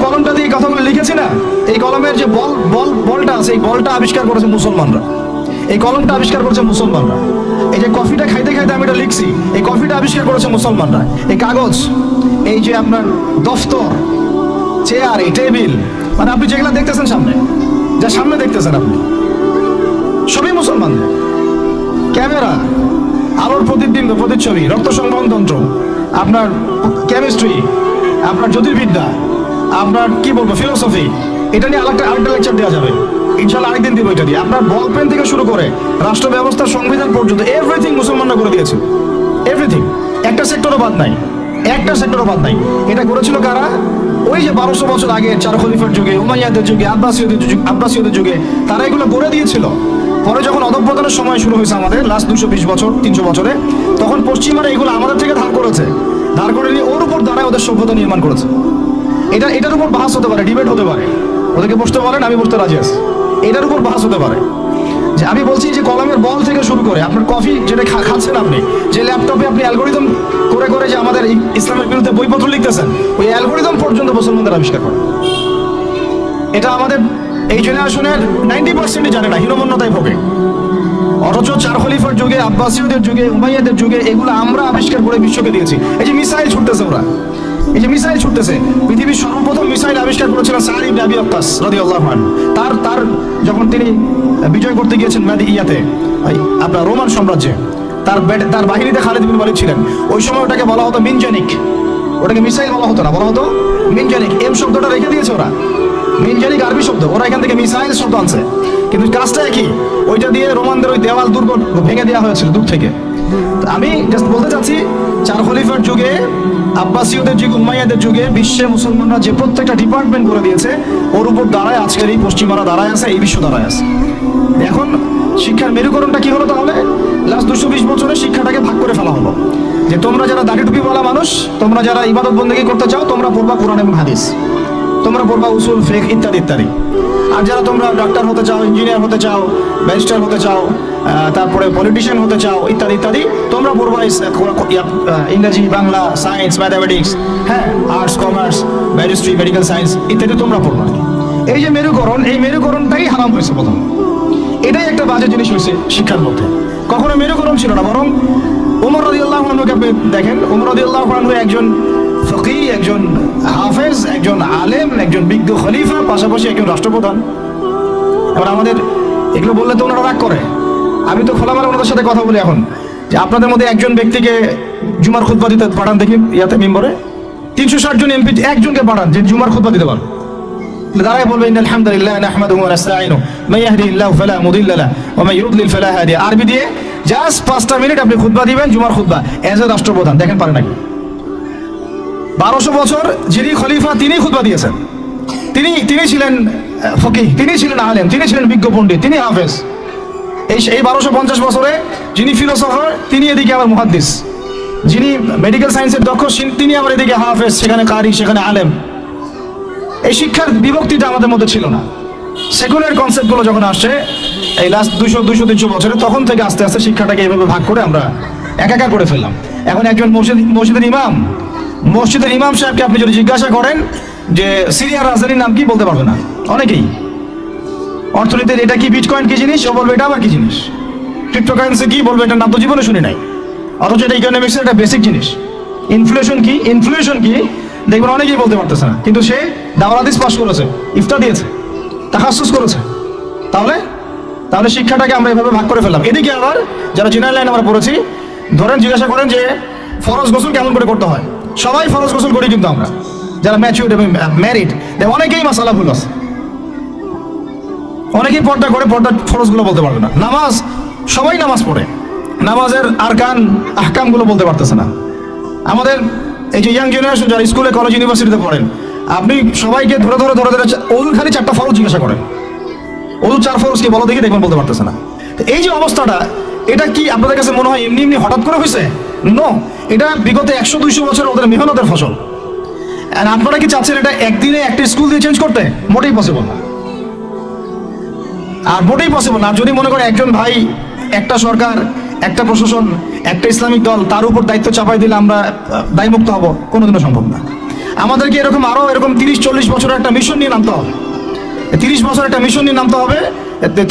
কলমটা দিয়ে কথাগুলো লিখেছি না, এই কলমের যে বলটা আছে, এই বলটা আবিষ্কার করেছে মুসলমানরা, এই কলমটা আবিষ্কার করেছে মুসলমানরা। এই যে কফিটা খাইতে খাইতে আমি এটা লিখছি, এই কফিটা আবিষ্কার করেছে মুসলমানরা। এই কাগজ, এই যে আপনার দফতর, চেয়ার, এই টেবিল, মানে আপনি যেগুলো দেখতেছেন সামনে, যা সামনে দেখতেছেন আপনি, সবই মুসলমানদের। ক্যামেরা, আলোর প্রতিবিম্ব, প্রতিচ্ছবি, রক্ত সংবহন তন্ত্র, আপনার কেমিস্ট্রি, আপনার জ্যোতির্বিদ্যা, আপনার কি বলবো ফিলোসফি, এটা নিয়ে আরেকটা লেকচার দেওয়া যাবে ইনশাল্লাহ, আরেকদিন দিব এটা দিয়ে। আপনার বল পেন থেকে শুরু করে রাষ্ট্র ব্যবস্থা, সংবিধান পর্যন্ত এভরিথিং মুসলমানরা করে দিয়েছে, এভরিথিং, একটা সেক্টরও বাদ নাই, একটা সেক্টরও বাদ নাই। এটা করেছিল কারা? ওই যে 1200 বছর আগে চার খলিফার যুগে, উমাইয়াদের যুগে, আব্বাসীয়দের যুগে তারা এগুলো করে দিয়েছিল। পরে যখন অধঃপতনের সময় শুরু হয়েছে আমাদের লাস্ট 220 বছর 300 বছরে, তখন পশ্চিমারা এগুলো আমাদের থেকে ধার করেছে, ধার করে নিয়ে ওর উপর দ্বারাই ওদের সভ্যতা নির্মাণ করেছে। এটার উপর বাহাস হতে পারে, ডিবেট হতে পারে, ওদেরকে বসতে বলেন, আমি বসতে রাজি আছি। এটার উপর বাহাস হতে পারে যে আমি বলছি যে কলমের বল থেকে শুরু করে আপনার কফি যেটা খাচ্ছেন আপনি, যে ল্যাপটপে আপনি অ্যালগোরিদম করে করে যে আমাদের ইসলামের বিরুদ্ধে বইপত্র লিখতেছেন, ওই অ্যালগোরিদম পর্যন্ত মুসলমানদের আবিষ্কার করে। এটা আমাদের এই জেনারেশনের 90% জানে না, হীনমন্যতায় ভোগে। অথচ চার খলিফার যুগে, আব্বাসীয়দের যুগে, উমাইয়াদের যুগে এগুলো আমরা আবিষ্কার করে বিশ্বকে দিয়েছি। এই যে মিসাইল ছুটতেছে ওরা, এই যে মিসাইল ছুটতেছে, পৃথিবীর সর্বপ্রথম মিসাইল আবিষ্কার করেছিলেন সাঈদ ইবনে আবি ওয়াক্কাস রাদিয়াল্লাহু আনহু। তার যখন তিনি বিজয় করতে গিয়েছেন ইয়াতে, আপনার রোমান সাম্রাজ্যে, তার বাহিনীতে খালিদ বিন ওয়ালিদ ছিলেন। ওই সময় ওটাকে বলা হতো মিনজানিক, ওটাকে মিসাইল বলা হতো না, বলা হতো মিনজানিক। এম শব্দটা রেখে দিয়েছে ওরা, মিনজানিক আরবি শব্দ, ওরা এখান থেকে মিসাইল শব্দ আনছে, কিন্তু কাজটা একই। ওইটা দিয়ে রোমানদের ওই দেওয়াল দুর্গ ভেঙে দেওয়া হয়েছিল দূর থেকে। আমি জাস্ট বলতে চাচ্ছি, চার খলিফার যুগে, আব্বাসীয়দের যুগে, উমাইয়াদের যুগে বিশ্বে মুসলমানরা যে প্রত্যেকটা ডিপার্টমেন্ট করে দিয়েছে, ওর উপর দাঁড়ায় আজকের এই পশ্চিমারা দাঁড়ায় আছে, এই বিশ্ব দাঁড়ায় আছে। এখন শিক্ষার মেরুকরণটা কি হলো তাহলে? লাস্ট 220 বছরে শিক্ষাটাকে ভাগ করে ফেলা হলো, যে তোমরা যারা দাড়ি টুপি বলা মানুষ, তোমরা যারা ইবাদত বন্দেগী করতে চাও, তোমরা পড়বা কোরআন এবং হাদিস, তোমরা পড়বা উসুল, ফিকহ ইত্যাদি ইত্যাদি। আর যারা তোমরা ডাক্তার হতে চাও, ইঞ্জিনিয়ার হতে চাও, ব্যারিস্টার হতে চাও, তারপরে পলিটিশিয়ান হতে চাও ইত্যাদি ইত্যাদি, তোমরা পড়বা ইংরেজি, বাংলা, সায়েন্স, ম্যাথামেটিক্স, হ্যাঁ, আর্টস, কমার্স, ব্যারিস্ট্রি, মেডিকেল সায়েন্স ইত্যাদি তোমরা পড়বা। এই যে মেরুকরণ, এই মেরুকরণটাই হারাম হয়েছে প্রথম। এটাই একটা বাজে জিনিস হয়েছে শিক্ষার মধ্যে। কখনো মেরুকরণ ছিল না, বরং ওমর রাদিয়াল্লাহু আনহুকে আপনি দেখেন, ওমর রাদিয়াল্লাহু আনহু একজন ফকিহ, একজন হাফেজ, একজন আলেম, একজন বিজ্ঞ খলিফা, পাশাপাশি একজন রাষ্ট্রপ্রধান। এবার আমাদের এগুলো বললে তো ওনারা রাগ করে। আমি তো খোলামেলা ওনাদের সাথে কথা বলি এখন, যে আপনাদের মধ্যে একজন ব্যক্তিকে জুমার খুতবা দিতে পাঠান দেখি, ইয়াতে মেম্বরে 360 জন এমপি একজনকে পাঠান যে জুমার খুতবা দিতে পারেন। দাঁড়ায় বলবে ইন্নাল হামদুলিল্লাহ নাহমাদুহু ওয়া নাস্তাঈনুহু মান ইয়াহদিহিল্লাহু ফালা মুদিল্লা লাহু ওয়া মান ইউদ্লিল ফালা হাদিয়া। আরবি দিয়ে জাস্ট 5টা মিনিট আপনি খুতবা দিবেন, জুমার খুতবা, এজ এ রাষ্ট্রপ্রধান। দেখেন পারে নাকি? 1200 বছর যিনি খলিফা তিনি খুতবা দিয়েছেন, তিনি ছিলেন ফকিহ, তিনি ছিলেন আলেম, তিনি ছিলেন বিজ্ঞ পণ্ডিত, তিনি হাফেজ। এই 1250 বছরে যিনি ফিলোসফার, তিনি এদিকে আবার মুহাদ্দিস, যিনি মেডিকেল সায়েন্সের দক্ষ, তিনি আবার এদিকে হাফেজ, সেখানে কারি, সেখানে আলেম। এই শিক্ষার বিভক্তিটা আমাদের মধ্যে ছিল না। সেকুলার কনসেপ্টগুলো যখন আসছে এই লাস্ট 200-300 বছরে, তখন থেকে আস্তে আস্তে শিক্ষাটাকে এইভাবে ভাগ করে আমরা একাকার করে ফেললাম। এখন একজন মসজিদের ইমাম সাহেবকে আপনি যদি জিজ্ঞাসা করেন যে সিরিয়ার রাজধানীর নাম কি, বলতে পারবে না অনেকেই। অর্থনীতির এটা কি, বিটকয়েন কি জিনিস, ও বলবে এটা আবার কি জিনিস। ক্রিপ্টোকারেন্সি কি, বলবে এটার নাম তো জীবনে শুনি নাই, অথচ এটা ইকোনমিক্সের একটা বেসিক জিনিস। ইনফ্লেশন কি দেখবেন অনেকেই বলতে পারতেছে না, কিন্তু সে দাওরাত হাদিস পাস করেছে, ইফতা দিয়েছে, তাখাসসুস করেছে। তাহলে শিক্ষাটাকে আমরা এভাবে ভাগ করে ফেললাম। এদিকে আবার যারা জেনারেল লাইন আমরা পড়েছি, ধরেন জিজ্ঞাসা করেন যে ফরজ গোসল কেমন করে করতে হয়, সবাই ফরজ গোসল করি, কিন্তু আমরা যারা ম্যাচিউরড এবং ম্যারিড, অনেকেই মাসালা ভুল আছে, অনেকেই পর্দা করে, পর্দার ফরজগুলো বলতে পারবে না। নামাজ, সবাই নামাজ পড়ে, নামাজের আরকান আহকামগুলো বলতে পারতেছে না। আমাদের এই যে ইয়াং জেনারেশন যারা স্কুলে, কলেজ, ইউনিভার্সিটিতে পড়েন, আপনি সবাইকে ধরে ওদু খালি 4টা ফরজ জিজ্ঞাসা করেন, ওদু 4 ফরজ কি বলো দেখি, দেখবেন বলতে পারতেছে না। এই যে অবস্থাটা, এটা কি আপনাদের কাছে মনে হয় এমনি হঠাৎ করে হয়েছে? নো, এটা বিগত 100-200 বছর ওদের মেহনতের ফসল। আর আপনারা কি চাচ্ছেন এটা একদিনে একটা স্কুল দিয়ে চেঞ্জ করতে? মোটেই পসিবল না। আর মোটেই পসিবল না। যদি মনে করে একজন ভাই, একটা সরকার, একটা প্রশাসন, একটা ইসলামিক দল, তার উপর দায়িত্ব চাপাই দিলে আমরা দায়মুক্ত হব, কোনোদিনও সম্ভব না। আমাদেরকে এরকম 30-40 বছরের একটা মিশন নিয়ে নামতে হবে। 30 বছর একটা মিশন নিয়ে নামতে হবে।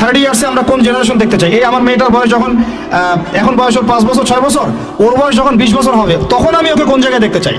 30 ইয়ার্সে আমরা কোন জেনারেশন দেখতে চাই। এই আমার মেয়েটার বয়স যখন এখন বয়স ওর 5 বছর 6 বছর, ওর বয়স যখন 20 বছর হবে, তখন আমি ওকে কোন জায়গায় দেখতে চাই।